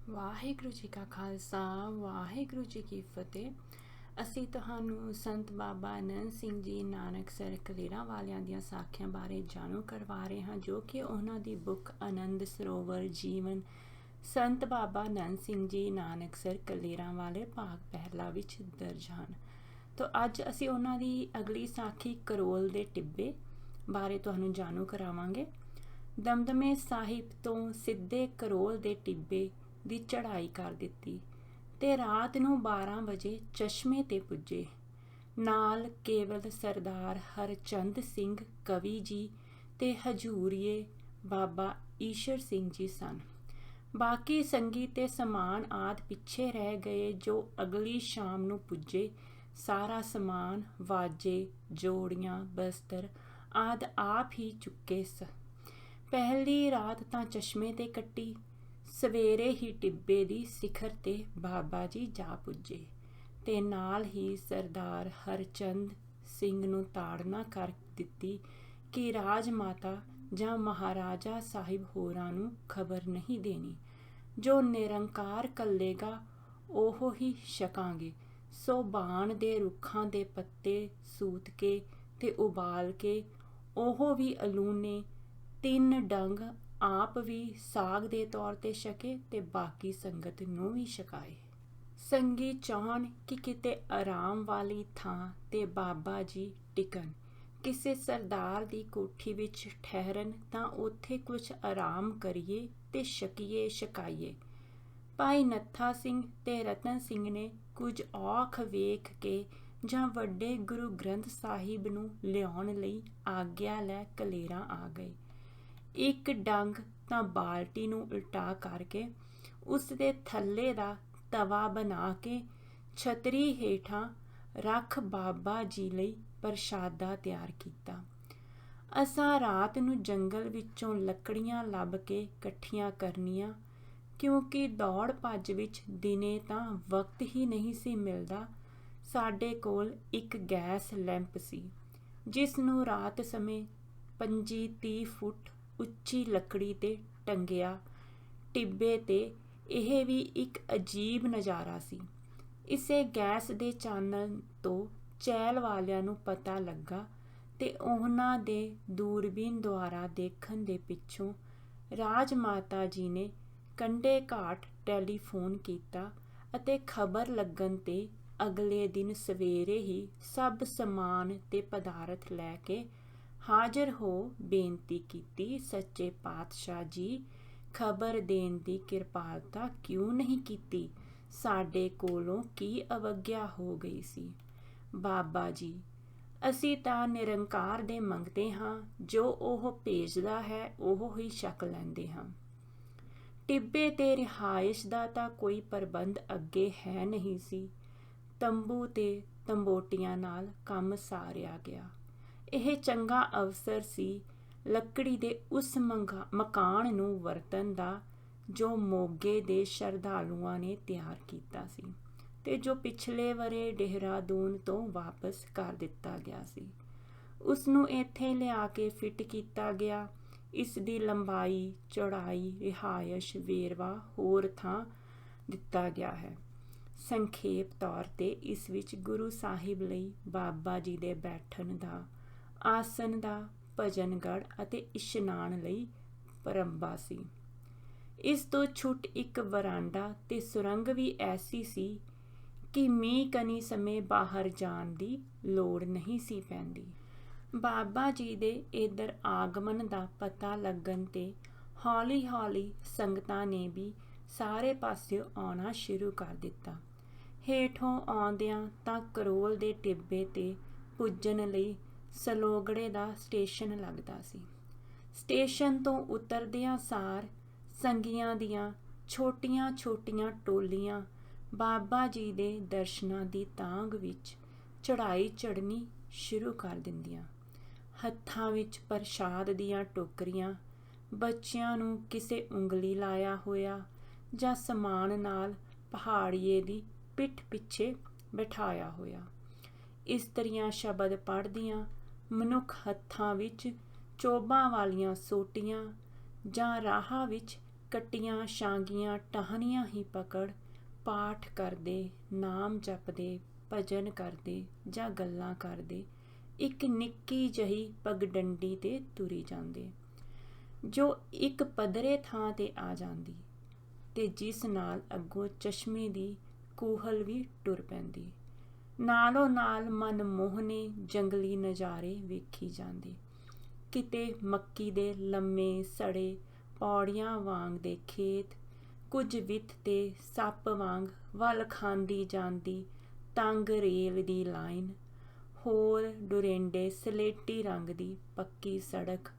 ਵਾਹਿਗੁਰੂ ਜੀ ਕਾ ਖਾਲਸਾ ਵਾਹਿਗੁਰੂ ਜੀ ਕੀ ਫਤਿਹ। ਅਸੀਂ ਤੁਹਾਨੂੰ ਸੰਤ ਬਾਬਾ ਅਨੰਦ ਸਿੰਘ ਜੀ ਨਾਨਕਸਰ ਕਲੇਰਾਂ ਵਾਲਿਆਂ ਦੀਆਂ ਸਾਖੀਆਂ ਬਾਰੇ ਜਾਣੂ ਕਰਵਾ ਰਹੇ ਹਾਂ, ਜੋ ਕਿ ਉਹਨਾਂ ਦੀ ਬੁੱਕ ਆਨੰਦ ਸਰੋਵਰ ਜੀਵਨ ਸੰਤ ਬਾਬਾ ਅਨੰਦ ਸਿੰਘ ਜੀ ਨਾਨਕਸਰ ਕਲੇਰਾਂ ਵਾਲੇ ਭਾਗ ਪਹਿਲਾ ਵਿੱਚ ਦਰਜ ਹਨ। ਤਾਂ ਅੱਜ ਅਸੀਂ ਉਹਨਾਂ ਦੀ ਅਗਲੀ ਸਾਖੀ ਕਰੋਲ ਦੇ ਟਿੱਬੇ ਬਾਰੇ ਤੁਹਾਨੂੰ ਜਾਣੂ ਕਰਾਵਾਂਗੇ। ਦਮਦਮੇ ਸਾਹਿਬ ਤੋਂ ਸਿੱਧੇ ਕਰੋਲ ਦੇ ਟਿੱਬੇ ਦੀ ਚੜ੍ਹਾਈ ਕਰ ਦਿੱਤੀ ਤੇ ਰਾਤ ਨੂੰ 12 ਵਜੇ ਚਸ਼ਮੇ ਤੇ ਪੁੱਜੇ। ਨਾਲ ਕੇਵਲ ਸਰਦਾਰ ਹਰਚੰਦ ਸਿੰਘ ਕਵੀ ਜੀ ਤੇ ਹਜੂਰੀਏ ਬਾਬਾ ਈਸ਼ਰ ਸਿੰਘ ਜੀ ਸਨ। ਬਾਕੀ ਸੰਗੀ ਤੇ ਸਮਾਨ ਆਦਿ ਪਿੱਛੇ ਰਹਿ ਗਏ, ਜੋ ਅਗਲੀ ਸ਼ਾਮ ਨੂੰ ਪੁੱਜੇ। ਸਾਰਾ ਸਮਾਨ, ਵਾਜੇ, ਜੋੜੀਆਂ, ਬਸਤਰ ਆਦਿ ਆਪ ਹੀ ਚੁੱਕੇ ਪਹਿਲੀ ਰਾਤ ਤਾਂ ਚਸ਼ਮੇ ਤੇ ਕੱਟੀ। ਸਵੇਰੇ ਹੀ ਟਿੱਬੇ ਦੀ ਸਿਖਰ ਤੇ ਬਾਬਾ ਜੀ ਜਾ ਪੁੱਜੇ ਤੇ ਨਾਲ ਹੀ ਸਰਦਾਰ ਹਰਚੰਦ ਸਿੰਘ ਨੂੰ ਤਾੜਨਾ ਕਰ ਦਿੱਤੀ ਕਿ ਰਾਜ ਮਾਤਾ ਜਾਂ ਮਹਾਰਾਜਾ ਸਾਹਿਬ ਹੋਰਾਂ ਨੂੰ ਖਬਰ ਨਹੀਂ ਦੇਣੀ। ਜੋ ਨਿਰੰਕਾਰ ਕੱਲੇਗਾ ਉਹ ਹੀ ਛਕਾਂਗੇ। ਸੋ ਬਾਣ ਦੇ ਰੁੱਖਾਂ ਦੇ ਪੱਤੇ ਸੂਤ ਕੇ ਤੇ ਉਬਾਲ ਕੇ ਉਹ ਵੀ ਅਲੂਨੇ 3 ਡੰਗ ਆਪ ਵੀ ਸਾਗ ਦੇ ਤੌਰ ਤੇ ਛਕੇ ਤੇ ਬਾਕੀ ਸੰਗਤ ਨੂੰ ਵੀ ਛਕਾਏ। ਸੰਗੀ ਚਾਹਣ ਕਿ ਕਿਤੇ ਆਰਾਮ ਵਾਲੀ ਥਾਂ ਤੇ ਬਾਬਾ ਜੀ ਟਿਕਣ, ਕਿਸੇ ਸਰਦਾਰ ਦੀ ਕੋਠੀ ਵਿੱਚ ਠਹਿਰਨ ਤਾਂ ਉੱਥੇ ਕੁਝ ਆਰਾਮ ਕਰੀਏ ਤੇ ਛਕੀਏ ਛਕਾਈਏ। ਭਾਈ ਨੱਥਾ ਸਿੰਘ ਤੇ ਰਤਨ ਸਿੰਘ ਨੇ ਕੁਝ ਔਖ ਵੇਖ ਕੇ ਜਾਂ ਵੱਡੇ ਗੁਰੂ ਗ੍ਰੰਥ ਸਾਹਿਬ ਨੂੰ ਲਿਆਉਣ ਲਈ ਆਗਿਆ ਲੈ ਕਲੇਰਾਂ ਆ ਗਏ। ਇੱਕ ਡੰਗ ਤਾਂ ਬਾਲਟੀ ਨੂੰ ਉਲਟਾ ਕਰਕੇ ਉਸ ਦੇ ਥੱਲੇ ਦਾ ਤਵਾ ਬਣਾ ਕੇ ਛਤਰੀ ਹੇਠਾਂ ਰੱਖ ਬਾਬਾ ਜੀ ਲਈ ਪ੍ਰਸ਼ਾਦਾ ਤਿਆਰ ਕੀਤਾ। ਅਸਾਂ ਰਾਤ ਨੂੰ ਜੰਗਲ ਵਿੱਚੋਂ ਲੱਕੜੀਆਂ ਲੱਭ ਕੇ ਇਕੱਠੀਆਂ ਕਰਨੀਆਂ, ਕਿਉਂਕਿ ਦੌੜ ਭੱਜ ਵਿੱਚ ਦਿਨੇ ਤਾਂ ਵਕਤ ਹੀ ਨਹੀਂ ਸੀ ਮਿਲਦਾ। ਸਾਡੇ ਕੋਲ ਇੱਕ ਗੈਸ ਲੈਂਪ ਸੀ, ਜਿਸ ਨੂੰ ਰਾਤ ਸਮੇਂ 25-30 ਫੁੱਟ ਉੱਚੀ ਲੱਕੜੀ ਤੇ ਟੰਗਿਆ। ਟਿੱਬੇ ਤੇ ਇਹ ਵੀ ਇੱਕ ਅਜੀਬ ਨਜ਼ਾਰਾ ਸੀ। ਇਸੇ ਗੈਸ ਦੇ ਚਾਨਣ ਤੋਂ ਚੈਲ ਵਾਲਿਆਂ ਨੂੰ ਪਤਾ ਲੱਗਾ ਤੇ ਉਹਨਾਂ ਦੇ ਦੂਰਬੀਨ ਦੁਆਰਾ ਦੇਖਣ ਦੇ ਪਿੱਛੋਂ ਰਾਜ ਮਾਤਾ ਜੀ ਨੇ ਕੰਢੇ ਘਾਟ ਟੈਲੀਫੋਨ ਕੀਤਾ ਅਤੇ ਖਬਰ ਲੱਗਣ ਤੇ ਅਗਲੇ ਦਿਨ ਸਵੇਰੇ ਹੀ ਸਭ ਸਮਾਨ ਤੇ ਪਦਾਰਥ ਲੈ ਕੇ ਹਾਜ਼ਰ ਹੋ ਬੇਨਤੀ ਕੀਤੀ, ਸੱਚੇ ਪਾਤਸ਼ਾਹ ਜੀ, ਖਬਰ ਦੇਣ ਦੀ ਕਿਰਪਾਲਤਾ ਕਿਉਂ ਨਹੀਂ ਕੀਤੀ? ਸਾਡੇ ਕੋਲੋਂ ਕੀ ਅਵੱਗਿਆ ਹੋ ਗਈ ਸੀ? ਬਾਬਾ ਜੀ, ਅਸੀਂ ਤਾਂ ਨਿਰੰਕਾਰ ਦੇ ਮੰਗਦੇ ਹਾਂ, ਜੋ ਉਹ ਭੇਜਦਾ ਹੈ ਉਹ ਹੀ ਛਕ ਲੈਂਦੇ ਹਾਂ। ਟਿੱਬੇ ਤੇ ਰਿਹਾਇਸ਼ ਦਾ ਤਾਂ ਕੋਈ ਪ੍ਰਬੰਧ ਅੱਗੇ ਹੈ ਨਹੀਂ ਸੀ। ਤੰਬੂ ਤੇ ਤੰਬੋਟੀਆਂ ਨਾਲ ਕੰਮ ਸਾਰਿਆ ਗਿਆ। ਇਹ ਚੰਗਾ ਅਵਸਰ ਸੀ ਲੱਕੜੀ ਦੇ ਉਸ ਮਕਾਨ ਨੂੰ ਵਰਤਣ ਦਾ, ਜੋ ਮੋਗੇ ਦੇ ਸ਼ਰਧਾਲੂਆਂ ਨੇ ਤਿਆਰ ਕੀਤਾ ਸੀ ਤੇ ਜੋ ਪਿਛਲੇ ਵਰੇ ਦੇਹਰਾਦੂਨ ਤੋਂ ਵਾਪਸ ਕਰ ਦਿੱਤਾ ਗਿਆ ਸੀ। ਉਸ ਨੂੰ ਇੱਥੇ ਲਿਆ ਕੇ ਫਿੱਟ ਕੀਤਾ ਗਿਆ। ਇਸ ਦੀ ਲੰਬਾਈ, ਚੌੜਾਈ, ਰਿਹਾਇਸ਼ ਵੇਰਵਾ ਹੋਰ ਥਾਂ ਦਿੱਤਾ ਗਿਆ ਹੈ। ਸੰਖੇਪ ਤੌਰ ਤੇ ਇਸ ਵਿੱਚ ਗੁਰੂ ਸਾਹਿਬ ਲਈ ਬਾਬਾ ਜੀ ਦੇ ਬੈਠਣ ਦਾ, ਆਸਣ ਦਾ, ਭਜਨਗੜ੍ਹ ਅਤੇ ਇਸ਼ਨਾਨ ਲਈ ਪਰੰਬਾ ਸੀ। ਇਸ ਤੋਂ ਛੁੱਟ ਇੱਕ ਵਰਾਂਡਾ ਤੇ ਸੁਰੰਗ ਵੀ ਐਸੀ ਸੀ ਕਿ ਮੀਂਹ ਕਣੀ ਸਮੇਂ ਬਾਹਰ ਜਾਣ ਦੀ ਲੋੜ ਨਹੀਂ ਸੀ ਪੈਂਦੀ। ਬਾਬਾ ਜੀ ਦੇ ਇੱਧਰ ਆਗਮਨ ਦਾ ਪਤਾ ਲੱਗਣ ਤੇ ਹੌਲੀ-ਹੌਲੀ ਸੰਗਤਾਂ ਨੇ ਵੀ ਸਾਰੇ ਪਾਸਿਓਂ ਆਉਣਾ ਸ਼ੁਰੂ ਕਰ ਦਿੱਤਾ। ਹੇਠੋਂ ਆਉਂਦਿਆਂ ਤਾਂ ਕਰੋਲ ਦੇ ਟਿੱਬੇ ਤੇ ਪੁੱਜਣ ਲਈ ਸਲੋਗੜੇ ਦਾ ਸਟੇਸ਼ਨ ਲੱਗਦਾ ਸੀ। ਸਟੇਸ਼ਨ ਤੋਂ ਉਤਰਦਿਆਂ ਸਾਰ ਸੰਗੀਆਂ ਦੀਆਂ ਛੋਟੀਆਂ-ਛੋਟੀਆਂ ਟੋਲੀਆਂ ਬਾਬਾ ਜੀ ਦੇ ਦਰਸ਼ਨਾਂ ਦੀ ਤਾਂਘ ਵਿੱਚ ਚੜ੍ਹਾਈ ਚੜ੍ਹਨੀ ਸ਼ੁਰੂ ਕਰ ਦਿੰਦੀਆਂ। ਹੱਥਾਂ ਵਿੱਚ ਪ੍ਰਸ਼ਾਦ ਦੀਆਂ ਟੋਕਰੀਆਂ, ਬੱਚਿਆਂ ਨੂੰ ਕਿਸੇ ਉਂਗਲੀ ਲਾਇਆ ਹੋਇਆ ਜਾਂ ਸਮਾਨ ਨਾਲ ਪਹਾੜੀਏ ਦੀ ਪਿੱਠ ਪਿੱਛੇ ਬਿਠਾਇਆ ਹੋਇਆ। ਇਸਤਰੀਆਂ ਸ਼ਬਦ ਪੜ੍ਹਦੀਆਂ, ਮਨੁੱਖ ਹੱਥਾਂ ਵਿੱਚ ਚੋਭਾਂ ਵਾਲੀਆਂ ਸੋਟੀਆਂ ਜਾਂ ਰਾਹਾਂ ਵਿੱਚ ਕੱਟੀਆਂ ਛਾਂਗੀਆਂ ਟਾਹਣੀਆਂ ਹੀ ਪਕੜ ਪਾਠ ਕਰਦੇ, ਨਾਮ ਜਪਦੇ, ਭਜਨ ਕਰਦੇ ਜਾਂ ਗੱਲਾਂ ਕਰਦੇ ਇੱਕ ਨਿੱਕੀ ਜਿਹੀ ਪਗਡੰਡੀ 'ਤੇ ਤੁਰੀ ਜਾਂਦੇ, ਜੋ ਇੱਕ ਪੱਧਰੇ ਥਾਂ 'ਤੇ ਆ ਜਾਂਦੀ ਤੇ ਜਿਸ ਨਾਲ ਅੱਗੋਂ ਚਸ਼ਮੇ ਦੀ ਕੂਹਲ ਵੀ ਟੁਰ ਪੈਂਦੀ। ਨਾਲੋਂ ਨਾਲ ਮਨਮੋਹਣੇ ਜੰਗਲੀ ਨਜ਼ਾਰੇ ਵੇਖੀ ਜਾਂਦੇ। ਕਿਤੇ ਮੱਕੀ ਦੇ ਲੰਮੇ ਸੜੇ ਪੌੜੀਆਂ ਵਾਂਗ ਦੇ ਖੇਤ, ਕੁਝ ਵਿੱਥ ਤੇ ਸੱਪ ਵਾਂਗ ਵੱਲ ਖਾਂਦੀ ਜਾਂਦੀ ਤੰਗ ਰੇਲ ਦੀ ਲਾਈਨ, ਹੋਰ ਡੁਰੇਂਡੇ ਸਲੇਟੀ ਰੰਗ ਦੀ ਪੱਕੀ ਸੜਕ,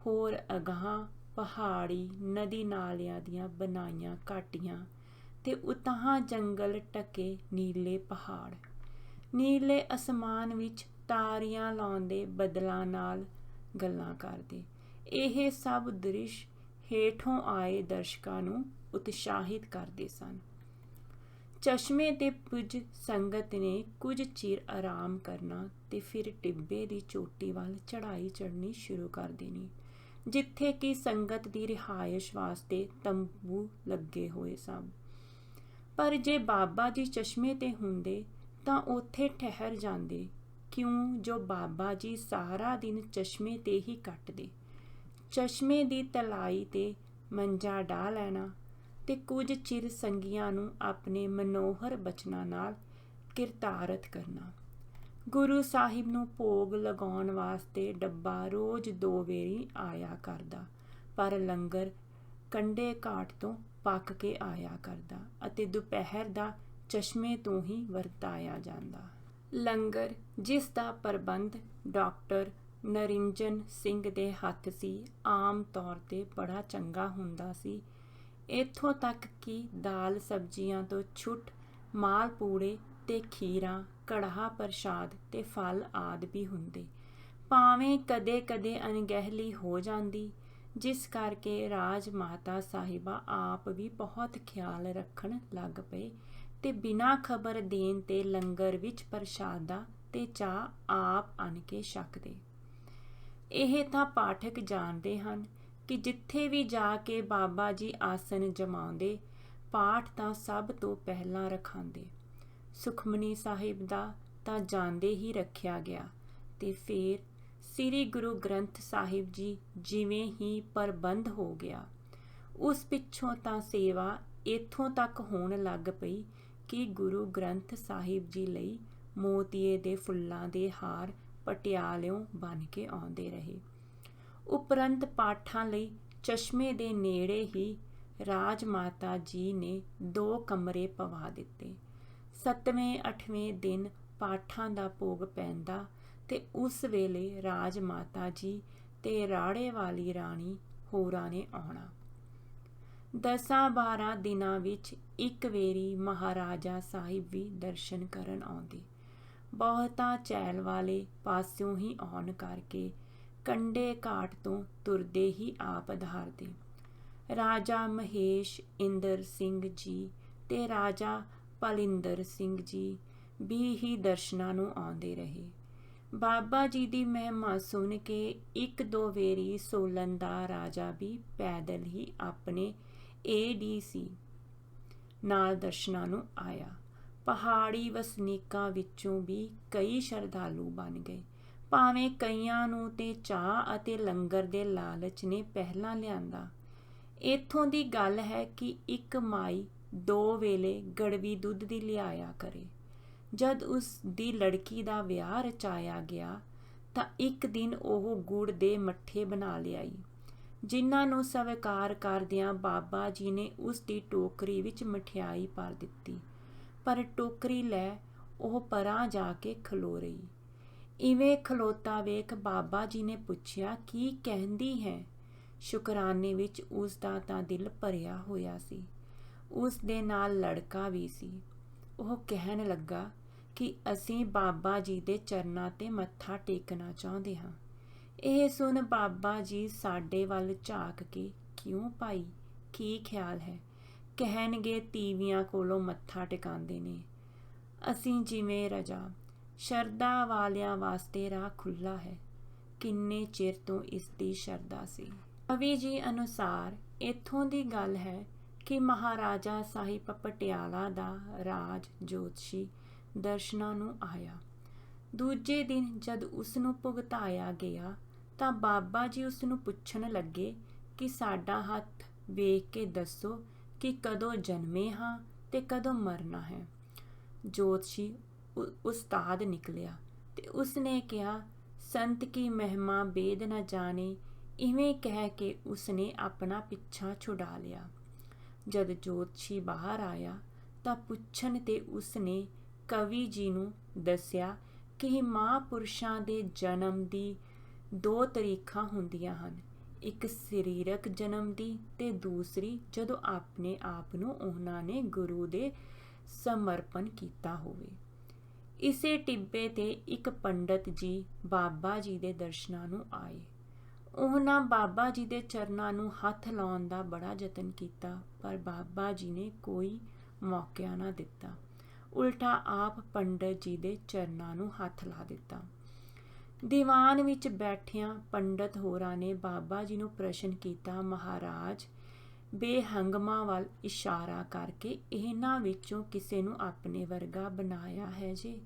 ਹੋਰ ਅਗਾਂਹ ਪਹਾੜੀ ਨਦੀ ਨਾਲਿਆਂ ਦੀਆਂ ਬਣਾਈਆਂ ਘਾਟੀਆਂ ਤੇ ਉਤਾਂਹ ਜੰਗਲ ਢਕੇ ਨੀਲੇ ਪਹਾੜ, ਨੀਲੇ ਅਸਮਾਨ ਵਿੱਚ ਤਾਰੀਆਂ ਲਾਉਂਦੇ ਬੱਦਲਾਂ ਨਾਲ ਗੱਲਾਂ ਕਰਦੇ। ਇਹ ਸਭ ਦ੍ਰਿਸ਼ ਹੇਠੋਂ ਆਏ ਦਰਸ਼ਕਾਂ ਨੂੰ ਉਤਸ਼ਾਹਿਤ ਕਰਦੇ ਸਨ। ਚਸ਼ਮੇ 'ਤੇ ਪੁੱਜ ਸੰਗਤ ਨੇ ਕੁਝ ਚਿਰ ਆਰਾਮ ਕਰਨਾ ਤੇ ਫਿਰ ਟਿੱਬੇ ਦੀ ਚੋਟੀ ਵੱਲ ਚੜ੍ਹਾਈ ਚੜ੍ਹਨੀ ਸ਼ੁਰੂ ਕਰ ਦੇਣੀ, ਜਿੱਥੇ ਕਿ ਸੰਗਤ ਦੀ ਰਿਹਾਇਸ਼ ਵਾਸਤੇ ਤੰਬੂ ਲੱਗੇ ਹੋਏ ਸਨ। ਪਰ ਜੇ ਬਾਬਾ ਜੀ ਚਸ਼ਮੇ 'ਤੇ ਹੁੰਦੇ ਤਾਂ ਉੱਥੇ ਠਹਿਰ ਜਾਂਦੇ, ਕਿਉਂ ਜੋ ਬਾਬਾ ਜੀ ਸਾਰਾ ਦਿਨ ਚਸ਼ਮੇ 'ਤੇ ਹੀ ਕੱਟਦੇ। ਚਸ਼ਮੇ ਦੀ ਤਲਾਈ 'ਤੇ ਮੰਜਾ ਢਾ ਲੈਣਾ ਤੇ ਕੁਝ ਚਿਰ ਸੰਗੀਆਂ ਨੂੰ ਆਪਣੇ ਮਨੋਹਰ ਬਚਨਾਂ ਨਾਲ ਕਿਰਤਾਰਥ ਕਰਨਾ। ਗੁਰੂ ਸਾਹਿਬ ਨੂੰ ਭੋਗ ਲਗਾਉਣ ਵਾਸਤੇ ਡੱਬਾ ਰੋਜ਼ 2 ਵੇਰੀ ਆਇਆ ਕਰਦਾ, ਪਰ ਲੰਗਰ ਕੰਢੇ ਘਾਟ ਤੋਂ ਪੱਕ ਕੇ ਆਇਆ ਕਰਦਾ ਅਤੇ ਦੁਪਹਿਰ ਦਾ ਚਸ਼ਮੇ ਤੋਂ ਹੀ ਵਰਤਾਇਆ ਜਾਂਦਾ। ਲੰਗਰ, ਜਿਸ ਦਾ ਪ੍ਰਬੰਧ ਡਾਕਟਰ ਨਰਿੰਜਨ ਸਿੰਘ ਦੇ ਹੱਥ ਸੀ, ਆਮ ਤੌਰ 'ਤੇ ਬੜਾ ਚੰਗਾ ਹੁੰਦਾ ਸੀ। ਇੱਥੋਂ ਤੱਕ ਕਿ ਦਾਲ ਸਬਜ਼ੀਆਂ ਤੋਂ ਛੁੱਟ ਮਾਲਪੂੜੇ ਤੇ ਖੀਰਾਂ, ਕੜਾਹ ਪ੍ਰਸ਼ਾਦ ਤੇ ਫਲ ਆਦਿ ਵੀ ਹੁੰਦੇ। ਭਾਵੇਂ ਕਦੇ-ਕਦੇ ਅਣਗਹਿਲੀ ਹੋ ਜਾਂਦੀ, ਜਿਸ ਕਰਕੇ ਰਾਜ ਮਾਤਾ ਸਾਹਿਬਾ ਆਪ ਵੀ ਬਹੁਤ ਖਿਆਲ ਰੱਖਣ ਲੱਗ ਪਏ ਤੇ ਬਿਨਾਂ ਖਬਰ ਦੇਣ ਤੇ ਲੰਗਰ ਵਿੱਚ ਪ੍ਰਸ਼ਾਦਾ ਤੇ ਚਾਹ ਆਪ ਆਣ ਕੇ ਛਕਦੇ। ਇਹ ਤਾਂ ਪਾਠਕ ਜਾਣਦੇ ਹਨ ਕਿ ਜਿੱਥੇ ਵੀ ਜਾ ਕੇ ਬਾਬਾ ਜੀ ਆਸਣ ਜਮਾਉਂਦੇ, ਪਾਠ ਤਾਂ ਸਭ ਤੋਂ ਪਹਿਲਾਂ ਰਖਾਉਂਦੇ। ਸੁਖਮਨੀ ਸਾਹਿਬ ਦਾ ਤਾਂ ਜਾਂਦੇ ਹੀ ਰੱਖਿਆ ਗਿਆ ਤੇ ਫਿਰ ਸ੍ਰੀ ਗੁਰੂ ਗ੍ਰੰਥ ਸਾਹਿਬ ਜੀ ਜਿਵੇਂ ਹੀ ਪ੍ਰਬੰਧ ਹੋ ਗਿਆ, ਉਸ ਪਿੱਛੋਂ ਤਾਂ ਸੇਵਾ ਇੱਥੋਂ ਤੱਕ ਹੋਣ ਲੱਗ ਪਈ ਕਿ ਗੁਰੂ ਗ੍ਰੰਥ ਸਾਹਿਬ ਜੀ ਲਈ ਮੋਤੀਏ ਦੇ ਫੁੱਲਾਂ ਦੇ ਹਾਰ ਪਟਿਆਲਿਓਂ ਬਣ ਕੇ ਆਉਂਦੇ ਰਹੇ। ਉਪਰੰਤ ਪਾਠਾਂ ਲਈ ਚਸ਼ਮੇ ਦੇ ਨੇੜੇ ਹੀ ਰਾਜ ਮਾਤਾ ਜੀ ਨੇ 2 ਕਮਰੇ ਪਵਾ ਦਿੱਤੇ। 7ਵੇਂ-8ਵੇਂ ਦਿਨ ਪਾਠਾਂ ਦਾ ਭੋਗ ਪੈਂਦਾ ਤੇ ਉਸ ਵੇਲੇ ਰਾਜ ਮਾਤਾ ਜੀ ਤੇ ਰਾੜੇ ਵਾਲੀ ਰਾਣੀ ਹੋਰਾਂ ਨੇ ਆਉਣਾ। 10-12 ਦਿਨਾਂ ਵਿੱਚ ਇੱਕ ਵੇਰੀ ਮਹਾਰਾਜਾ ਸਾਹਿਬ ਵੀ ਦਰਸ਼ਨ ਕਰਨ ਆਉਂਦੇ। ਬਹੁਤਾ ਚੈਲ ਵਾਲੇ ਪਾਸਿਓਂ ਹੀ ਆਉਣ ਕਰਕੇ ਕੰਢੇ ਘਾਟ ਤੋਂ ਤੁਰਦੇ ਹੀ ਆਪ ਅਧਾਰਦੇ। ਰਾਜਾ ਮਹੇਸ਼ ਇੰਦਰ ਸਿੰਘ ਜੀ ਤੇ ਰਾਜਾ ਪਾਲਿੰਦਰ ਸਿੰਘ ਜੀ ਵੀ ਹੀ ਦਰਸ਼ਨਾਂ ਨੂੰ ਆਉਂਦੇ ਰਹੇ। ਬਾਬਾ ਜੀ ਦੀ ਮਹਿਮਾ ਸੁਣ ਕੇ 1-2 ਵੇਰੀ ਸੋਲਨ ਦਾ ਰਾਜਾ ਵੀ ਪੈਦਲ ਹੀ ਆਪਣੇ ADC ਨਾਲ ਦਰਸ਼ਨਾਂ ਨੂੰ ਆਇਆ। ਪਹਾੜੀ ਵਸਨੀਕਾਂ ਵਿੱਚੋਂ ਵੀ ਕਈ ਸ਼ਰਧਾਲੂ ਬਣ ਗਏ। ਭਾਵੇਂ ਕਈਆਂ ਨੂੰ ਤੇ ਚਾਹ ਅਤੇ ਲੰਗਰ ਦੇ ਲਾਲਚ ਨੇ ਪਹਿਲਾਂ ਲਿਆਂਦਾ। ਇੱਥੋਂ ਦੀ ਗੱਲ ਹੈ ਕਿ ਇੱਕ ਮਾਈ 2 ਵੇਲੇ ਗੜਵੀ ਦੁੱਧ ਦੀ ਲਿਆਇਆ ਕਰੇ। ਜਦ ਉਸ ਦੀ ਲੜਕੀ ਦਾ ਵਿਆਹ ਰਚਾਇਆ ਗਿਆ ਤਾਂ ਇੱਕ ਦਿਨ ਉਹ ਗੁੜ ਦੇ ਮੱਠੇ ਬਣਾ ਲਿਆਈ, ਜਿਨ੍ਹਾਂ ਨੂੰ ਸਵੀਕਾਰ ਕਰਦਿਆਂ ਬਾਬਾ ਜੀ ਨੇ ਉਸ ਦੀ ਟੋਕਰੀ ਵਿੱਚ ਮਠਿਆਈ ਭਰ ਦਿੱਤੀ। ਪਰ ਟੋਕਰੀ ਲੈ ਉਹ ਪਰਾਂ ਜਾ ਕੇ ਖਲੋ ਰਹੀ। ਇਵੇਂ ਖਲੋਤਾ ਵੇਖ ਬਾਬਾ ਜੀ ਨੇ ਪੁੱਛਿਆ, ਕੀ ਕਹਿੰਦੀ ਹੈ? ਸ਼ੁਕਰਾਨੇ ਵਿੱਚ ਉਸ ਦਾ ਤਾਂ ਦਿਲ ਭਰਿਆ ਹੋਇਆ ਸੀ। ਉਸ ਦੇ ਨਾਲ ਲੜਕਾ ਵੀ ਸੀ। ਉਹ ਕਹਿਣ ਲੱਗਾ ਕਿ ਅਸੀਂ ਬਾਬਾ ਜੀ ਦੇ ਚਰਨਾਂ 'ਤੇ ਮੱਥਾ ਟੇਕਣਾ ਚਾਹੁੰਦੇ ਹਾਂ। ਇਹ ਸੁਣ ਬਾਬਾ ਜੀ ਸਾਡੇ ਵੱਲ ਝਾਕ ਕੇ, ਕਿਉਂ ਭਾਈ, ਕੀ ਖਿਆਲ ਹੈ? ਕਹਿਣਗੇ ਤੀਵੀਆਂ ਕੋਲੋਂ ਮੱਥਾ ਟਿਕਾਉਂਦੇ ਨੇ। ਅਸੀਂ ਜਿਵੇਂ ਰਜਾ, ਸ਼ਰਧਾ ਵਾਲਿਆਂ ਵਾਸਤੇ ਰਾਹ ਖੁੱਲ੍ਹਾ ਹੈ। ਕਿੰਨੇ ਚਿਰ ਤੋਂ ਇਸ ਦੀ ਸ਼ਰਧਾ ਸੀ। ਕਵੀ ਜੀ ਅਨੁਸਾਰ ਇੱਥੋਂ ਦੀ ਗੱਲ ਹੈ ਕਿ ਮਹਾਰਾਜਾ ਸਾਹਿਬ ਪਟਿਆਲਾ ਦਾ ਰਾਜ ਜੋਤਸ਼ੀ ਦਰਸ਼ਨਾਂ ਨੂੰ ਆਇਆ। ਦੂਜੇ ਦਿਨ ਜਦ ਉਸ ਨੂੰ ਭੁਗਤਾਇਆ ਗਿਆ ਤਾਂ ਬਾਬਾ ਜੀ ਉਸ ਨੂੰ ਪੁੱਛਣ ਲੱਗੇ ਕਿ ਸਾਡਾ ਹੱਥ ਵੇਖ ਕੇ ਦੱਸੋ ਕਿ ਕਦੋਂ ਜਨਮੇ ਹਾਂ ਤੇ ਕਦੋਂ ਮਰਨਾ ਹੈ। ਜੋਤਸ਼ੀ ਉਸਤਾਦ ਨਿਕਲਿਆ ਤੇ ਉਸ ਨੇ ਕਿਹਾ, ਸੰਤ ਕੀ ਮਹਿਮਾ ਬੇਦ ਨਾ ਜਾਣੇ। ਇਵੇਂ ਕਹਿ ਕੇ ਉਸਨੇ ਆਪਣਾ ਪਿੱਛਾ ਛੁਡਾ ਲਿਆ। ਜਦ ਜੋਤਸ਼ੀ ਬਾਹਰ ਆਇਆ ਤਾਂ ਪੁੱਛਣ ਤੇ ਉਸਨੇ ਕਵੀ ਜੀ ਨੂੰ ਦੱਸਿਆ ਕਿ ਮਹਾਂਪੁਰਸ਼ਾਂ ਦੇ ਜਨਮ ਦੀ 2 ਤਰੀਕਾਂ ਹੁੰਦੀਆਂ ਹਨ, ਇੱਕ ਸਰੀਰਕ ਜਨਮ ਦੀ ਤੇ ਦੂਸਰੀ ਜਦੋਂ ਆਪਣੇ ਆਪ ਨੂੰ ਉਹਨਾਂ ਨੇ ਗੁਰੂ ਦੇ ਸਮਰਪਣ ਕੀਤਾ ਹੋਵੇ। ਇਸੇ ਟਿੱਬੇ ਤੇ ਇੱਕ ਪੰਡਤ ਜੀ ਬਾਬਾ ਜੀ ਦੇ ਦਰਸ਼ਨਾਂ ਨੂੰ ਆਏ। ਉਹਨਾਂ ਬਾਬਾ ਜੀ ਦੇ ਚਰਨਾਂ ਨੂੰ ਹੱਥ ਲਾਉਣ ਦਾ ਬੜਾ ਯਤਨ ਕੀਤਾ, ਪਰ ਬਾਬਾ ਜੀ ਨੇ ਕੋਈ ਮੌਕਾ ਨਾ ਦਿੱਤਾ। ਉਲਟਾ ਆਪ ਪੰਡਤ ਜੀ ਦੇ ਚਰਨਾਂ ਨੂੰ ਹੱਥ ਲਾ ਦਿੱਤਾ। ਦੀਵਾਨ ਵਿੱਚ ਬੈਠਿਆਂ ਪੰਡਤ ਹੋਰਾਂ ਨੇ ਬਾਬਾ ਜੀ ਨੂੰ ਪ੍ਰਸ਼ਨ ਕੀਤਾ, ਮਹਾਰਾਜ, ਬੇਹੰਗਮਾਂ ਵੱਲ ਇਸ਼ਾਰਾ ਕਰਕੇ ਇਹਨਾਂ ਵਿੱਚੋਂ ਕਿਸੇ ਨੂੰ ਆਪਣੇ ਵਰਗਾ ਬਣਾਇਆ ਹੈ ਜੀ?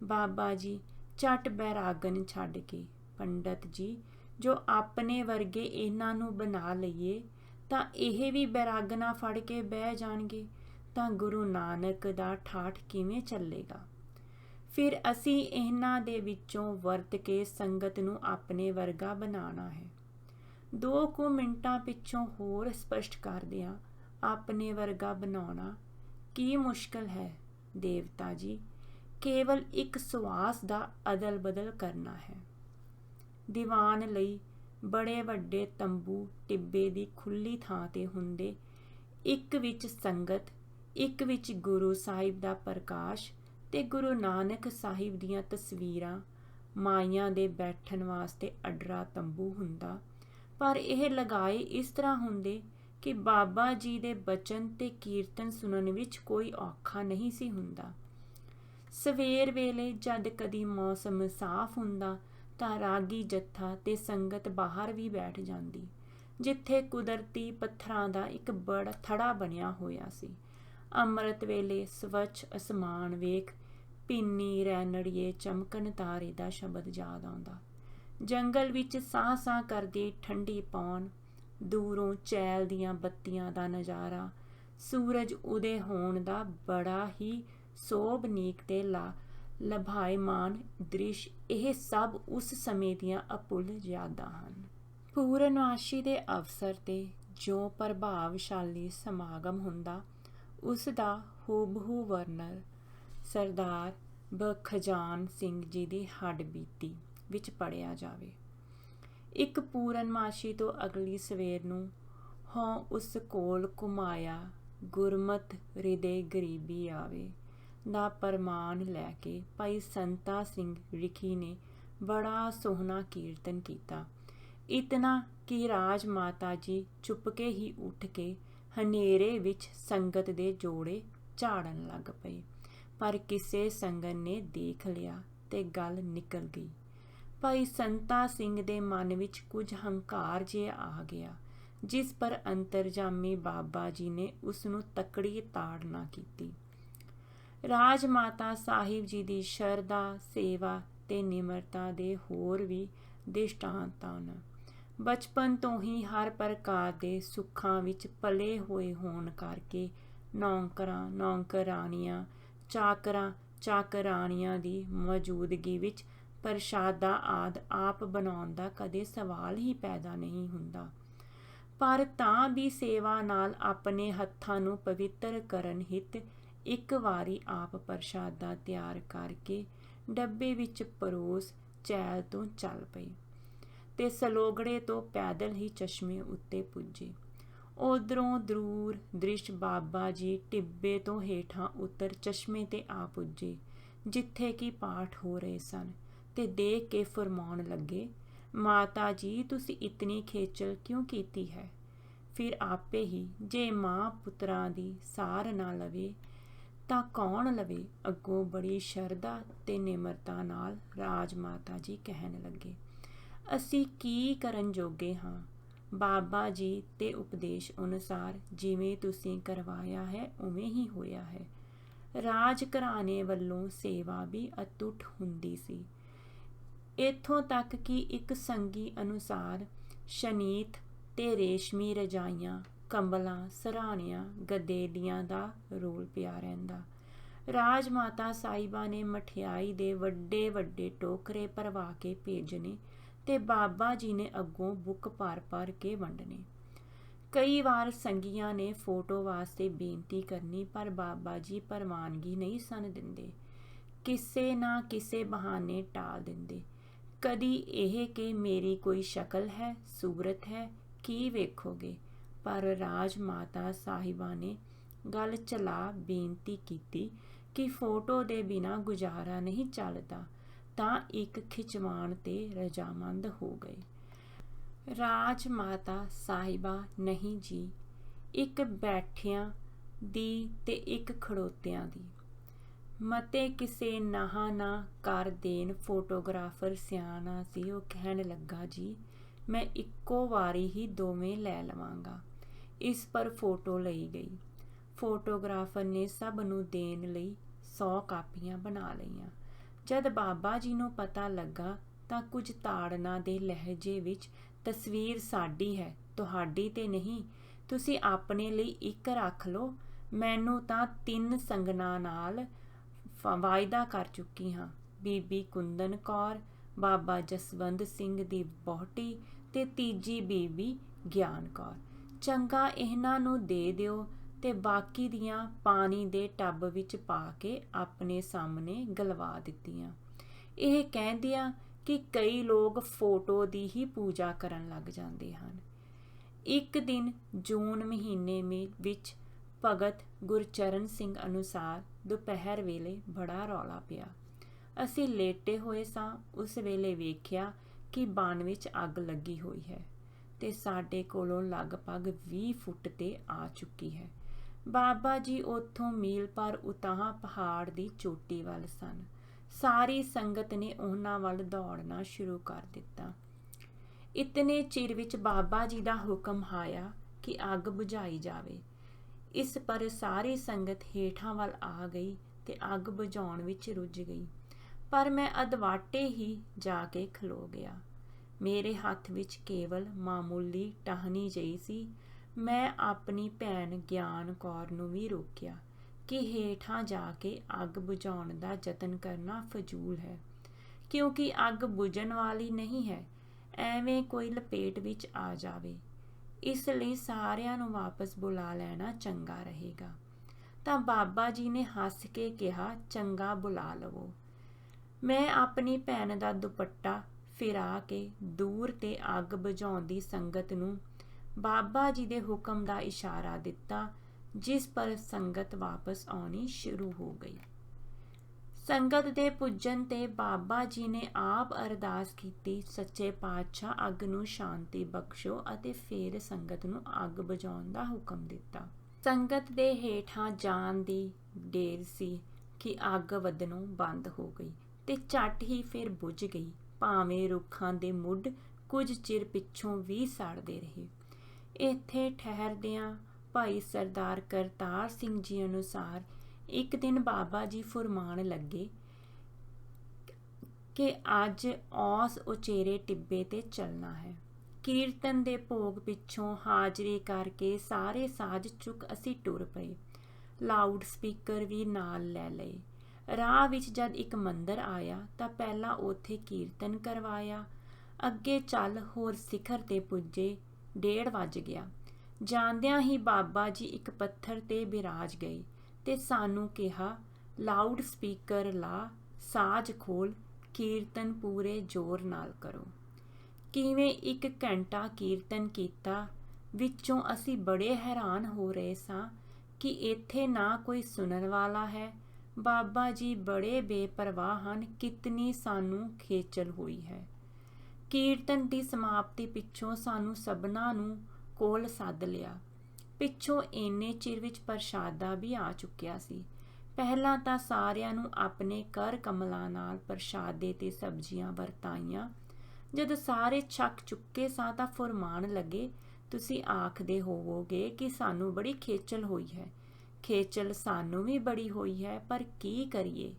ਬਾਬਾ ਜੀ ਝਟ ਬੈਰਾਗਨ ਛੱਡ ਕੇ, ਪੰਡਤ ਜੀ, ਜੋ ਆਪਣੇ ਵਰਗੇ ਇਹਨਾਂ ਨੂੰ ਬਣਾ ਲਈਏ ਤਾਂ ਇਹ ਵੀ ਬੈਰਾਗਨਾ ਫੜ ਕੇ ਬਹਿ ਜਾਣਗੇ, ਤਾਂ ਗੁਰੂ ਨਾਨਕ ਦਾ ਠਾਠ ਕਿਵੇਂ ਚੱਲੇਗਾ? ਫਿਰ ਅਸੀਂ ਇਹਨਾਂ ਦੇ ਵਿੱਚੋਂ ਵਰਤ ਕੇ ਸੰਗਤ ਨੂੰ ਆਪਣੇ ਵਰਗਾ ਬਣਾਉਣਾ ਹੈ। 2 ਮਿੰਟਾਂ ਪਿੱਛੋਂ ਹੋਰ ਸਪਸ਼ਟ ਕਰਦਿਆਂ, ਆਪਣੇ ਵਰਗਾ ਬਣਾਉਣਾ ਕੀ ਮੁਸ਼ਕਲ ਹੈ ਦੇਵਤਾ ਜੀ, ਕੇਵਲ ਇੱਕ ਸਵਾਸ ਦਾ ਅਦਲ ਬਦਲ ਕਰਨਾ ਹੈ। ਦੀਵਾਨ ਲਈ ਬੜੇ ਵੱਡੇ ਤੰਬੂ ਟਿੱਬੇ ਦੀ ਖੁੱਲੀ ਥਾਂ ਤੇ ਹੁੰਦੇ, ਇੱਕ ਵਿੱਚ ਸੰਗਤ, ਇੱਕ ਵਿੱਚ ਗੁਰੂ ਸਾਹਿਬ ਦਾ ਪ੍ਰਕਾਸ਼ ਤੇ ਗੁਰੂ ਨਾਨਕ ਸਾਹਿਬ ਦੀਆਂ ਤਸਵੀਰਾਂ। ਮਾਈਆਂ ਦੇ ਬੈਠਣ ਵਾਸਤੇ ਅੱਡਰਾ ਤੰਬੂ ਹੁੰਦਾ, ਪਰ ਇਹ ਲਗਾਏ ਇਸ ਤਰ੍ਹਾਂ ਹੁੰਦੇ ਕਿ ਬਾਬਾ ਜੀ ਦੇ ਬਚਨ ਤੇ ਕੀਰਤਨ ਸੁਣਨ ਵਿੱਚ ਕੋਈ ਔਖਾ ਨਹੀਂ ਸੀ ਹੁੰਦਾ। ਸਵੇਰ ਵੇਲੇ ਜਦ ਕਦੀ ਮੌਸਮ ਸਾਫ਼ ਹੁੰਦਾ ਤਾਂ ਰਾਗੀ ਜੱਥਾ ਤੇ ਸੰਗਤ ਬਾਹਰ ਵੀ ਬੈਠ ਜਾਂਦੀ, ਜਿੱਥੇ ਕੁਦਰਤੀ ਪੱਥਰਾਂ ਦਾ ਇੱਕ ਬੜਾ ਥੜਾ ਬਣਿਆ ਹੋਇਆ ਸੀ। ਅੰਮ੍ਰਿਤ ਵੇਲੇ ਸਵੱਛ ਅਸਮਾਨ ਵੇਖ ਭਿੰਨੀ ਰੈਣੜੀਏ ਚਮਕਣ ਤਾਰੇ ਦਾ ਸ਼ਬਦ ਯਾਦ ਆਉਂਦਾ। ਜੰਗਲ ਵਿੱਚ ਸਾਹ ਸਾਹ ਕਰਦੀ ਠੰਡੀ ਪੌਣ, ਦੂਰੋਂ ਚੈਲ ਦੀਆਂ ਬੱਤੀਆਂ ਦਾ ਨਜ਼ਾਰਾ, ਸੂਰਜ ਉਦੇ ਹੋਣ ਦਾ ਬੜਾ ਹੀ ਸੋਭਨੀਕ ਤੇ ਲਭਾਇਮਾਨ ਦ੍ਰਿਸ਼, ਇਹ ਸਭ ਉਸ ਸਮੇਂ ਦੀਆਂ ਅਭੁੱਲ ਯਾਦਾਂ ਹਨ। ਪੂਰਨਮਾਸ਼ੀ ਦੇ ਅਵਸਰ ਤੇ ਜੋ ਪ੍ਰਭਾਵਸ਼ਾਲੀ ਸਮਾਗਮ ਹੁੰਦਾ, ਉਸ ਦਾ ਹੂਬਹੂ ਵਰਣਨ ਸਰਦਾਰ ਬਖਜਾਨ ਸਿੰਘ ਜੀ ਦੀ ਹੱਡਬੀਤੀ ਵਿੱਚ ਪੜ੍ਹਿਆ ਜਾਵੇ। ਇੱਕ ਪੂਰਨਮਾਸ਼ੀ ਤੋਂ ਅਗਲੀ ਸਵੇਰ ਨੂੰ ਹੋਂ ਉਸ ਕੋਲ ਘੁਮਾਇਆ ਗੁਰਮਤਿ ਹਿਰਦੇ ਗਰੀਬੀ ਆਵੇ ਦਾ ਪ੍ਰਮਾਣ ਲੈ ਕੇ ਭਾਈ ਸੰਤਾ ਸਿੰਘ ਰਿਖੀ ਨੇ ਬੜਾ ਸੋਹਣਾ ਕੀਰਤਨ ਕੀਤਾ। ਇਤਨਾ ਕਿ ਰਾਜ ਮਾਤਾ ਜੀ ਚੁਪਕੇ ਹੀ ਉੱਠ ਕੇ ਹਨੇਰੇ ਵਿੱਚ ਸੰਗਤ ਦੇ ਜੋੜੇ ਝਾੜਨ ਲੱਗ ਪਏ, ਪਰ ਕਿਸੇ ਸੰਗਤ ਨੇ ਦੇਖ ਲਿਆ ਤੇ ਗੱਲ ਨਿਕਲ ਗਈ। ਭਾਈ ਸੰਤਾ ਸਿੰਘ ਦੇ ਮਨ ਵਿੱਚ ਕੁਝ ਹੰਕਾਰ ਜਿਹਾ ਆ ਗਿਆ, ਜਿਸ ਪਰ ਅੰਤਰਜਾਮੀ ਬਾਬਾ ਜੀ ਨੇ ਉਸ ਨੂੰ ਤਕੜੀ ਤਾੜਨਾ ਕੀਤੀ। ਰਾਜ ਮਾਤਾ ਸਾਹਿਬ ਜੀ ਦੀ ਸ਼ਰਧਾ, ਸੇਵਾ ਤੇ ਨਿਮਰਤਾ ਦੇ ਹੋਰ ਵੀ ਦ੍ਰਿਸ਼ਟਾਂਤ ਹਨ। ਬਚਪਨ ਤੋਂ ਹੀ ਹਰ ਪ੍ਰਕਾਰ ਦੇ ਸੁੱਖਾਂ ਵਿੱਚ ਪਲੇ ਹੋਏ ਹੋਣ ਕਰਕੇ ਨੌਕਰਾਂ, ਨੌਕਰਾਣੀਆਂ, ਚਾਕਰਾਂ, ਚਾਕਰਾਣੀਆਂ ਦੀ ਮੌਜੂਦਗੀ ਵਿੱਚ ਪ੍ਰਸ਼ਾਦਾ ਆਦਿ ਆਪ ਬਣਾਉਣ ਦਾ ਕਦੇ ਸਵਾਲ ਹੀ ਪੈਦਾ ਨਹੀਂ ਹੁੰਦਾ। ਪਰ ਤਾਂ ਵੀ ਸੇਵਾ ਨਾਲ ਆਪਣੇ ਹੱਥਾਂ ਨੂੰ ਪਵਿੱਤਰ ਕਰਨ ਹਿੱਤ ਇੱਕ ਵਾਰੀ ਆਪ ਪ੍ਰਸ਼ਾਦਾ ਤਿਆਰ ਕਰਕੇ ਡੱਬੇ ਵਿੱਚ ਪਰੋਸ ਚੈਲ ਤੋਂ ਚੱਲ ਪਈ ਤੇ ਸਲੋਗੜੇ ਤੋਂ ਪੈਦਲ ਹੀ ਚਸ਼ਮੇ ਉੱਤੇ ਪੁੱਜੇ। ਉਧਰੋਂ ਦੂਰ ਦ੍ਰਿਸ਼ ਬਾਬਾ ਜੀ ਟਿੱਬੇ ਤੋਂ ਹੇਠਾਂ ਉਤਰ ਚਸ਼ਮੇ ਤੇ ਆ ਪੁੱਜੇ, ਜਿੱਥੇ ਕਿ ਪਾਠ ਹੋ ਰਹੇ ਸਨ, ਤੇ ਦੇਖ ਕੇ ਫਰਮਾਉਣ ਲੱਗੇ, ਮਾਤਾ ਜੀ, ਤੁਸੀਂ ਇਤਨੀ ਖੇਚਲ ਕਿਉਂ ਕੀਤੀ ਹੈ? ਫਿਰ ਆਪੇ ਹੀ, ਜੇ ਮਾਂ ਪੁੱਤਰਾਂ ਦੀ ਸਾਰ ਨਾ ਲਵੇ ਤਾਂ ਕੌਣ ਲਵੇ? ਅੱਗੋਂ ਬੜੀ ਸ਼ਰਧਾ ਤੇ ਨਿਮਰਤਾ ਨਾਲ ਰਾਜ ਮਾਤਾ ਜੀ ਕਹਿਣ ਲੱਗੇ, ਅਸੀਂ ਕੀ ਕਰਨ ਜੋਗੇ ਹਾਂ? ਬਾਬਾ ਜੀ ਤੇ ਉਪਦੇਸ਼ ਅਨੁਸਾਰ ਜਿਵੇਂ ਤੁਸੀਂ ਕਰਵਾਇਆ ਹੈ ਉਵੇਂ ਹੀ ਹੋਇਆ ਹੈ। ਰਾਜ ਘਰਾਣੇ ਵੱਲੋਂ ਸੇਵਾ ਵੀ ਅਤੁੱਟ ਹੁੰਦੀ ਸੀ। ਇੱਥੋਂ ਤੱਕ ਕਿ ਇੱਕ ਸੰਗੀ ਅਨੁਸਾਰ ਸ਼ਨੀਤ ਤੇ ਰੇਸ਼ਮੀ ਰਜਾਈਆਂ, ਕੰਬਲਾਂ, ਸਰਾਣਿਆਂ, ਗਦੇਲੀਆਂ ਦਾ ਰੋਲ ਪਿਆ ਰਹਿੰਦਾ। ਰਾਜ ਮਾਤਾ ਸਾਹਿਬਾ ਨੇ ਮਠਿਆਈ ਦੇ ਵੱਡੇ ਵੱਡੇ ਟੋਕਰੇ ਭਰਵਾ ਕੇ ਭੇਜਣੇ ਤੇ ਬਾਬਾ ਜੀ ਨੇ ਅੱਗੋਂ ਬੁੱਕ ਭਰ ਕੇ ਵੰਡਣੇ। ਕਈ ਵਾਰ ਸੰਗੀਆਂ ਨੇ ਫੋਟੋ ਵਾਸਤੇ ਬੇਨਤੀ ਕਰਨੀ, ਪਰ ਬਾਬਾ ਜੀ ਪ੍ਰਵਾਨਗੀ ਨਹੀਂ ਸਨ ਦਿੰਦੇ। ਕਿਸੇ ਨਾ ਕਿਸੇ ਬਹਾਨੇ ਟਾਲ ਦਿੰਦੇ। ਕਦੀ ਇਹ ਕਿ ਮੇਰੀ ਕੋਈ ਸ਼ਕਲ ਹੈ, ਸੂਰਤ ਹੈ, ਕੀ ਵੇਖੋਗੇ? ਪਰ ਰਾਜ ਮਾਤਾ ਸਾਹਿਬਾ ਨੇ ਗੱਲ ਚਲਾ ਬੇਨਤੀ ਕੀਤੀ ਕਿ ਫੋਟੋ ਦੇ ਬਿਨਾਂ ਗੁਜ਼ਾਰਾ ਨਹੀਂ ਚੱਲਦਾ, ਤਾਂ ਇੱਕ ਖਿਚਵਾਣ ਤੇ ਰਜ਼ਾਮੰਦ ਹੋ ਗਏ। ਰਾਜ ਮਾਤਾ ਸਾਹਿਬਾ ਨਹੀਂ ਜੀ, ਇੱਕ ਬੈਠਿਆਂ ਦੀ ਤੇ ਇੱਕ ਖੜੋਤਿਆਂ ਦੀ। ਮਤੇ ਕਿਸੇ ਨਾਹ ਨਾ ਕਰ ਦੇਣ। ਫੋਟੋਗ੍ਰਾਫਰ ਸਿਆਣਾ ਸੀ, ਉਹ ਕਹਿਣ ਲੱਗਾ, ਜੀ ਮੈਂ ਇੱਕੋ ਵਾਰੀ ਹੀ ਦੋਵੇਂ ਲੈ ਲਵਾਂਗਾ। ਇਸ ਪਰ ਫੋਟੋ ਲਈ ਗਈ। ਫੋਟੋਗ੍ਰਾਫਰ ਨੇ ਸਭ ਨੂੰ ਦੇਣ ਲਈ 100 ਕਾਪੀਆਂ ਬਣਾ ਲਈਆਂ। ਜਦ ਬਾਬਾ ਜੀ ਨੂੰ ਪਤਾ ਲੱਗਾ ਤਾਂ ਕੁਝ ਤਾੜਨਾ ਦੇ ਲਹਿਜੇ ਵਿੱਚ, ਤਸਵੀਰ ਸਾਡੀ ਹੈ, ਤੁਹਾਡੀ ਤੇ ਨਹੀਂ। ਤੁਸੀਂ ਆਪਣੇ ਲਈ ਇੱਕ ਰੱਖ ਲਓ। ਮੈਨੂੰ ਤਾਂ 3 ਸੰਗਨਾਂ ਨਾਲ ਵਾਅਦਾ ਕਰ ਚੁੱਕੀ ਹਾਂ, ਬੀਬੀ ਕੁੰਦਨ ਕੌਰ, ਬਾਬਾ ਜਸਵੰਤ ਸਿੰਘ ਦੀ ਵਹੁਟੀ ਤੇ ਤੀਜੀ ਬੀਬੀ ਗਿਆਨ ਕੌਰ। ਚੰਗਾ ਇਹਨਾਂ ਨੂੰ ਦੇ ਦਿਓ ਤੇ ਬਾਕੀ ਦੀਆਂ ਪਾਣੀ ਦੇ ਟੱਬ ਵਿੱਚ ਪਾ ਕੇ ਆਪਣੇ ਸਾਹਮਣੇ ਗਲਵਾ ਦਿੱਤੀਆਂ। ਇਹ ਕਹਿੰਦਿਆਂ ਕਿ ਕਈ ਲੋਕ ਫੋਟੋ ਦੀ ਹੀ ਪੂਜਾ ਕਰਨ ਲੱਗ ਜਾਂਦੇ ਹਨ। ਇੱਕ ਦਿਨ ਜੂਨ ਮਹੀਨੇ ਵਿੱਚ ਭਗਤ ਗੁਰਚਰਨ ਸਿੰਘ ਅਨੁਸਾਰ ਦੁਪਹਿਰ ਵੇਲੇ ਬੜਾ ਰੌਲਾ ਪਿਆ। ਅਸੀਂ ਲੇਟੇ ਹੋਏ ਸਾਂ। ਉਸ ਵੇਲੇ ਵੇਖਿਆ ਕਿ ਬਨ ਵਿੱਚ ਅੱਗ ਲੱਗੀ ਹੋਈ ਹੈ ਤੇ ਸਾਡੇ ਕੋਲੋਂ ਲਗਭਗ 20 ਫੁੱਟ ਤੇ ਆ ਚੁੱਕੀ ਹੈ। ਬਾਬਾ ਜੀ ਉੱਥੋਂ ਮੀਲ ਭਰ ਉਤਾਂਹ ਪਹਾੜ ਦੀ ਚੋਟੀ ਵੱਲ ਸਨ। ਸਾਰੀ ਸੰਗਤ ਨੇ ਉਹਨਾਂ ਵੱਲ ਦੌੜਨਾ ਸ਼ੁਰੂ ਕਰ ਦਿੱਤਾ। ਇਤਨੇ ਚਿਰ ਵਿੱਚ ਬਾਬਾ ਜੀ ਦਾ ਹੁਕਮ ਆਇਆ ਕਿ ਅੱਗ ਬੁਝਾਈ ਜਾਵੇ। ਇਸ ਪਰ ਸਾਰੀ ਸੰਗਤ ਹੇਠਾਂ ਵੱਲ ਆ ਗਈ ਤੇ ਅੱਗ ਬੁਝਾਉਣ ਵਿੱਚ ਰੁੱਝ ਗਈ। ਪਰ ਮੈਂ ਅਦਵਾਟੇ ਹੀ ਜਾ ਕੇ ਖਲੋ ਗਿਆ। ਮੇਰੇ ਹੱਥ ਵਿੱਚ ਕੇਵਲ ਮਾਮੂਲੀ ਟਾਹਣੀ ਜਿਹੀ ਸੀ। ਮੈਂ ਆਪਣੀ ਭੈਣ ਗਿਆਨ ਕੌਰ ਨੂੰ ਵੀ ਰੋਕਿਆ ਕਿ ਹੇਠਾਂ ਜਾ ਕੇ ਅੱਗ ਬੁਝਾਉਣ ਦਾ ਯਤਨ ਕਰਨਾ ਫਜ਼ੂਲ ਹੈ, ਕਿਉਂਕਿ ਅੱਗ ਬੁਝਣ ਵਾਲੀ ਨਹੀਂ ਹੈ, ਐਵੇਂ ਕੋਈ ਲਪੇਟ ਵਿੱਚ ਆ ਜਾਵੇ। ਇਸ ਲਈ ਸਾਰਿਆਂ ਨੂੰ ਵਾਪਸ ਬੁਲਾ ਲੈਣਾ ਚੰਗਾ ਰਹੇਗਾ। ਤਾਂ ਬਾਬਾ ਜੀ ਨੇ ਹੱਸ ਕੇ ਕਿਹਾ, ਚੰਗਾ ਬੁਲਾ ਲਵੋ। ਮੈਂ ਆਪਣੀ ਭੈਣ ਦਾ ਦੁਪੱਟਾ ਫਿਰਾ ਕੇ ਦੂਰ ਤੇ ਅੱਗ ਬੁਝਾਉਂਦੀ ਸੰਗਤ ਨੂੰ ਬਾਬਾ ਜੀ ਦੇ ਹੁਕਮ ਦਾ ਇਸ਼ਾਰਾ ਦਿੱਤਾ, ਜਿਸ ਪਰ ਸੰਗਤ ਵਾਪਸ ਆਉਣੀ ਸ਼ੁਰੂ ਹੋ ਗਈ। ਸੰਗਤ ਦੇ ਪੁੱਜਣ ਤੇ ਬਾਬਾ ਜੀ ਨੇ ਆਪ ਅਰਦਾਸ ਕੀਤੀ, ਸੱਚੇ ਪਾਤਸ਼ਾਹ ਅੱਗ ਨੂੰ ਸ਼ਾਂਤੀ ਬਖਸ਼ੋ, ਅਤੇ ਫਿਰ ਸੰਗਤ ਨੂੰ ਅੱਗ ਬੁਝਾਉਣ ਦਾ ਹੁਕਮ ਦਿੱਤਾ। ਸੰਗਤ ਦੇ ਹੇਠਾਂ ਜਾਣ ਦੀ ਢੇਰ ਸੀ ਕਿ ਅੱਗ ਵਧਣੋਂ ਬੰਦ ਹੋ ਗਈ ਤੇ ਝੱਟ ਹੀ ਫਿਰ ਬੁਝ ਗਈ, ਭਾਵੇਂ ਰੁੱਖਾਂ ਦੇ ਮੁੱਢ ਕੁਝ ਚਿਰ ਪਿੱਛੋਂ ਵੀ ਸੜਦੇ ਰਹੇ। ਇੱਥੇ ਠਹਿਰਦਿਆਂ ਭਾਈ ਸਰਦਾਰ ਕਰਤਾਰ ਸਿੰਘ ਜੀ ਅਨੁਸਾਰ ਇੱਕ ਦਿਨ ਬਾਬਾ ਜੀ ਫੁਰਮਾਨ ਲੱਗੇ ਕਿ ਅੱਜ ਔਸ ਉਚੇਰੇ ਟਿੱਬੇ ਤੇ ਚੱਲਣਾ ਹੈ। ਕੀਰਤਨ ਦੇ ਭੋਗ ਪਿੱਛੋਂ ਹਾਜ਼ਰੀ ਕਰਕੇ ਸਾਰੇ ਸਾਜ਼ ਚੁੱਕ ਅਸੀਂ ਟੁਰ ਪਏ। ਲਾਊਡ ਸਪੀਕਰ ਵੀ ਨਾਲ ਲੈ ਲਏ। ਰਾਹ ਵਿੱਚ ਜਦ ਇੱਕ ਮੰਦਰ ਆਇਆ ਤਾਂ ਪਹਿਲਾਂ ਉੱਥੇ ਕੀਰਤਨ ਕਰਵਾਇਆ। ਅੱਗੇ ਚੱਲ ਹੋਰ ਸਿਖਰ ਤੇ ਪੁੱਜੇ। 1:30 ਵੱਜ ਗਿਆ। ਜਾਂਦਿਆਂ ਹੀ ਬਾਬਾ ਜੀ ਇੱਕ ਪੱਥਰ ਤੇ ਬਿਰਾਜ ਗਏ ਤੇ ਸਾਨੂੰ ਕਿਹਾ, ਲਾਊਡ ਸਪੀਕਰ ਲਾ, ਸਾਜ਼ ਖੋਲ, ਕੀਰਤਨ ਪੂਰੇ ਜ਼ੋਰ ਨਾਲ ਕਰੋ। ਕਿਵੇਂ 1 ਘੰਟਾ ਕੀਰਤਨ ਕੀਤਾ। ਵਿੱਚੋਂ ਅਸੀਂ ਬੜੇ ਹੈਰਾਨ ਹੋ ਰਹੇ ਸਾਂ ਕਿ ਇੱਥੇ ਨਾ ਕੋਈ ਸੁਣਨ ਵਾਲਾ ਹੈ। ਬਾਬਾ ਜੀ ਬੜੇ ਬੇਪਰਵਾਹ ਹਨ, ਕਿਤਨੀ ਸਾਨੂੰ ਖੇਚਲ ਹੋਈ ਹੈ। ਕੀਰਤਨ ਦੀ ਸਮਾਪਤੀ ਪਿੱਛੋਂ ਸਾਨੂੰ ਸਭਨਾਂ ਨੂੰ ਕੋਲ ਸੱਦ ਲਿਆ। ਪਿੱਛੋਂ ਇੰਨੇ ਚਿਰ ਵਿੱਚ ਪ੍ਰਸ਼ਾਦਾ ਵੀ ਆ ਚੁੱਕਿਆ ਸੀ। ਪਹਿਲਾਂ ਤਾਂ ਸਾਰਿਆਂ ਨੂੰ ਆਪਣੇ ਕਰ ਕਮਲਾਂ ਨਾਲ ਪ੍ਰਸ਼ਾਦੇ ਤੇ ਸਬਜ਼ੀਆਂ ਵਰਤਾਈਆਂ। जद सारे छक चुके सां तां फुरमान लगे, तुसीं आखदे होवोगे कि सानू बड़ी खेचल होई है। खेचल सानू भी बड़ी होई है, पर की करिए,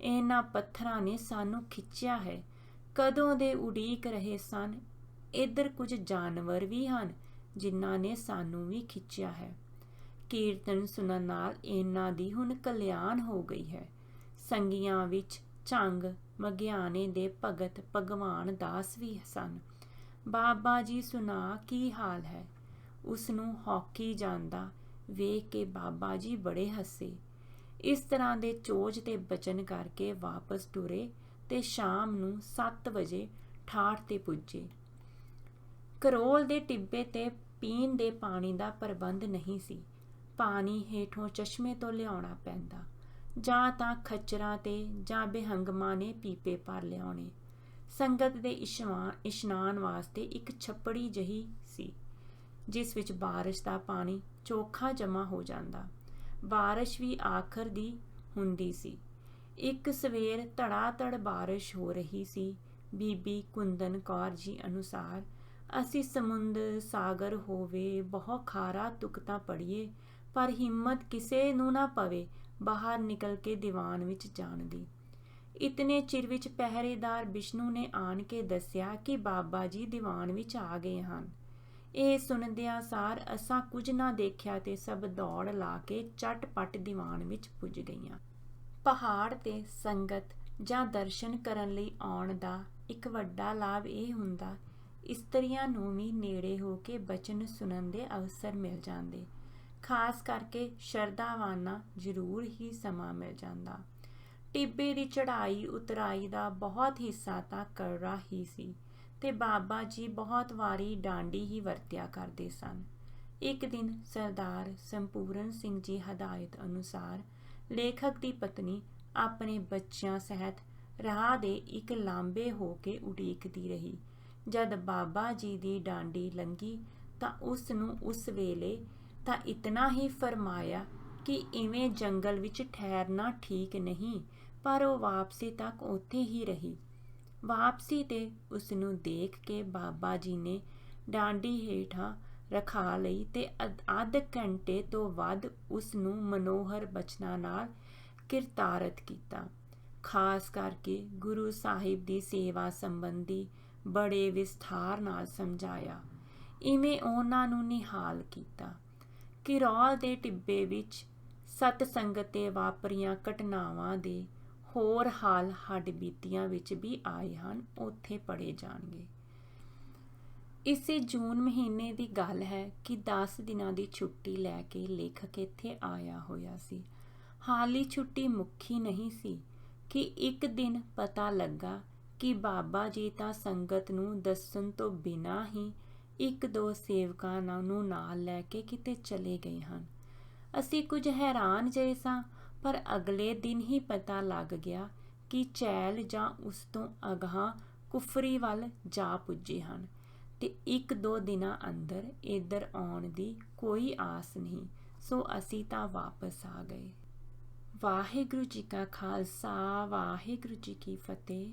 इन्हां पत्थरां ने सानू खिच्चिया है। कदों दे उडीक रहे सन। इधर कुछ जानवर भी हन जिन्हां ने सानू भी खिच्चिया है। कीर्तन सुनन नाल इन्हां दी हुण कल्याण हो गई है। संगियां विच झंग मगियाने दे भगत भगवान दास भी सन। बाबा जी सुना की हाल है। उसनू हौकी जांदा वेख के बाबा जी बड़े हसे। इस तरह दे चोज ते बचन करके वापस टुरे ते शाम नू 7 वजे ठाठ ते पुजे। करोल दे टिब्बे ते पीण दे पानी दा प्रबंध नहीं सी। पानी हेठों चश्मे तो लियाउणा पैंदा, जां तां खच्चरां ते जां बेहंगमां ने पीपे भर लियाउणे। संगत दे इशनान वास्ते एक छप्पड़ी जही सी, जिस विच बारिश दा पानी चोखा जमा हो जांदा। बारिश भी आखर दी हुंदी सी। एक सवेर धड़ाधड़ बारिश हो रही सी। बीबी कुंदन कौर जी अनुसार, असी समुंदर सागर होवे बहुत खारा तुक तां पड़ीए, पर हिम्मत किसे नू ना पवे बाहर निकल के दीवान विच जाण दी। इतने चिर विच पहरेदार विष्णु ने आन के दस्सिया कि बाबा जी दीवान विच आ गए हन। ਇਹ ਸੁਣਦਿਆਂ ਸਾਰ ਅਸਾਂ ਕੁਝ ਨਾ ਦੇਖਿਆ ਤੇ ਸਭ ਦੌੜ ਲਾ ਕੇ ਝਟ-ਪਟ ਦੀਵਾਨ ਵਿੱਚ ਪੁੱਜ ਗਈਆਂ। ਪਹਾੜ ਤੇ ਸੰਗਤ ਜਾਂ ਦਰਸ਼ਨ ਕਰਨ ਲਈ ਆਉਣ ਦਾ ਇੱਕ ਵੱਡਾ ਲਾਭ ਇਹ ਹੁੰਦਾ, ਇਸਤਰੀਆਂ ਨੂੰ ਵੀ ਨੇੜੇ ਹੋ ਕੇ ਬਚਨ ਸੁਣਨ ਦੇ ਅਵਸਰ ਮਿਲ ਜਾਂਦੇ। ਖਾਸ ਕਰਕੇ ਸ਼ਰਧਾਵਾਨਾਂ ਜ਼ਰੂਰ ਹੀ ਸਮਾਂ ਮਿਲ ਜਾਂਦਾ। ਟਿੱਬੇ ਦੀ ਚੜ੍ਹਾਈ ਉਤਰਾਈ ਦਾ ਬਹੁਤ ਹਿੱਸਾ ਤਾਂ ਕਰੜਾ ਹੀ ਸੀ ਤੇ ਬਾਬਾ ਜੀ ਬਹੁਤ ਵਾਰੀ ਡਾਂਡੀ ਹੀ ਵਰਤਿਆ ਕਰਦੇ ਸਨ। ਇੱਕ ਦਿਨ ਸਰਦਾਰ ਸੰਪੂਰਨ ਸਿੰਘ ਜੀ ਹਦਾਇਤ ਅਨੁਸਾਰ ਲੇਖਕ ਦੀ ਪਤਨੀ ਆਪਣੇ ਬੱਚਿਆਂ ਸਹਿਤ ਰਾਹ ਦੇ ਇੱਕ ਲਾਂਬੇ ਹੋ ਕੇ ਉਡੀਕਦੀ ਰਹੀ। ਜਦ ਬਾਬਾ ਜੀ ਦੀ ਡਾਂਡੀ ਲੰਘੀ ਤਾਂ ਉਸ ਨੂੰ ਉਸ ਵੇਲੇ ਤਾਂ ਇਤਨਾ ਹੀ ਫਰਮਾਇਆ ਕਿ ਇਵੇਂ ਜੰਗਲ ਵਿੱਚ ਠਹਿਰਨਾ ਠੀਕ ਨਹੀਂ, ਪਰ ਉਹ ਵਾਪਸੀ ਤੱਕ ਉੱਥੇ ਹੀ ਰਹੀ। ਵਾਪਸੀ ਤੇ ਉਸ ਨੂੰ ਦੇਖ ਕੇ ਬਾਬਾ ਜੀ ਨੇ ਡਾਂਡੀ ਹੇਠਾਂ ਰਖਾ ਲਈ ਤੇ ਅੱਧ ਘੰਟੇ ਤੋਂ ਵੱਧ ਉਸ ਨੂੰ ਮਨੋਹਰ ਬਚਨਾਂ ਨਾਲ ਕਿਰਤਾਰਤ ਕੀਤਾ। ਖਾਸ ਕਰਕੇ ਗੁਰੂ ਸਾਹਿਬ ਦੀ ਸੇਵਾ ਸੰਬੰਧੀ ਬੜੇ ਵਿਸਥਾਰ ਨਾਲ ਸਮਝਾਇਆ। ਇਵੇਂ ਉਹਨਾਂ ਨੂੰ ਨਿਹਾਲ ਕੀਤਾ। ਕਿਰੌਲ ਦੇ ਟਿੱਬੇ ਵਿੱਚ ਸਤ ਸੰਗਤ ਤੇ ਵਾਪਰੀਆਂ ਘਟਨਾਵਾਂ ਦੇ ਹੋਰ ਹਾਲ ਹੱਡਬੀਤੀਆਂ ਵਿੱਚ ਵੀ ਆਏ ਹਨ, ਉੱਥੇ ਪੜ੍ਹੇ ਜਾਣਗੇ। ਇਸੇ ਜੂਨ ਮਹੀਨੇ ਦੀ ਗੱਲ ਹੈ ਕਿ 10 ਦਿਨਾਂ ਦੀ ਛੁੱਟੀ ਲੈ ਕੇ ਲੇਖਕ ਇੱਥੇ ਆਇਆ ਹੋਇਆ ਸੀ। ਹਾਲੀ ਛੁੱਟੀ ਮੁੱਕੀ ਨਹੀਂ ਸੀ ਕਿ ਇੱਕ ਦਿਨ ਪਤਾ ਲੱਗਾ ਕਿ ਬਾਬਾ ਜੀ ਤਾਂ ਸੰਗਤ ਨੂੰ ਦੱਸਣ ਤੋਂ ਬਿਨਾਂ ਹੀ 1-2 ਸੇਵਕਾਂ ਨੂੰ ਨਾਲ ਲੈ ਕੇ ਕਿਤੇ ਚਲੇ ਗਏ ਹਨ। ਅਸੀਂ ਕੁਝ ਹੈਰਾਨ ਜਿਹੇ ਸਾਂ, ਪਰ ਅਗਲੇ ਦਿਨ ਹੀ ਪਤਾ ਲੱਗ ਗਿਆ ਕਿ ਚੈਲ ਜਾਂ ਉਸ ਤੋਂ ਅਗਾਂਹ ਕੁਫਰੀ ਵੱਲ ਜਾ ਪੁੱਜੇ ਹਨ ਤੇ 1-2 ਦਿਨਾਂ ਅੰਦਰ ਇੱਧਰ ਆਉਣ ਦੀ ਕੋਈ ਆਸ ਨਹੀਂ, ਸੋ ਅਸੀਂ ਤਾਂ ਵਾਪਸ ਆ ਗਏ। ਵਾਹਿਗੁਰੂ ਜੀ ਕਾ ਖਾਲਸਾ, ਵਾਹਿਗੁਰੂ ਜੀ ਕੀ ਫਤਿਹ।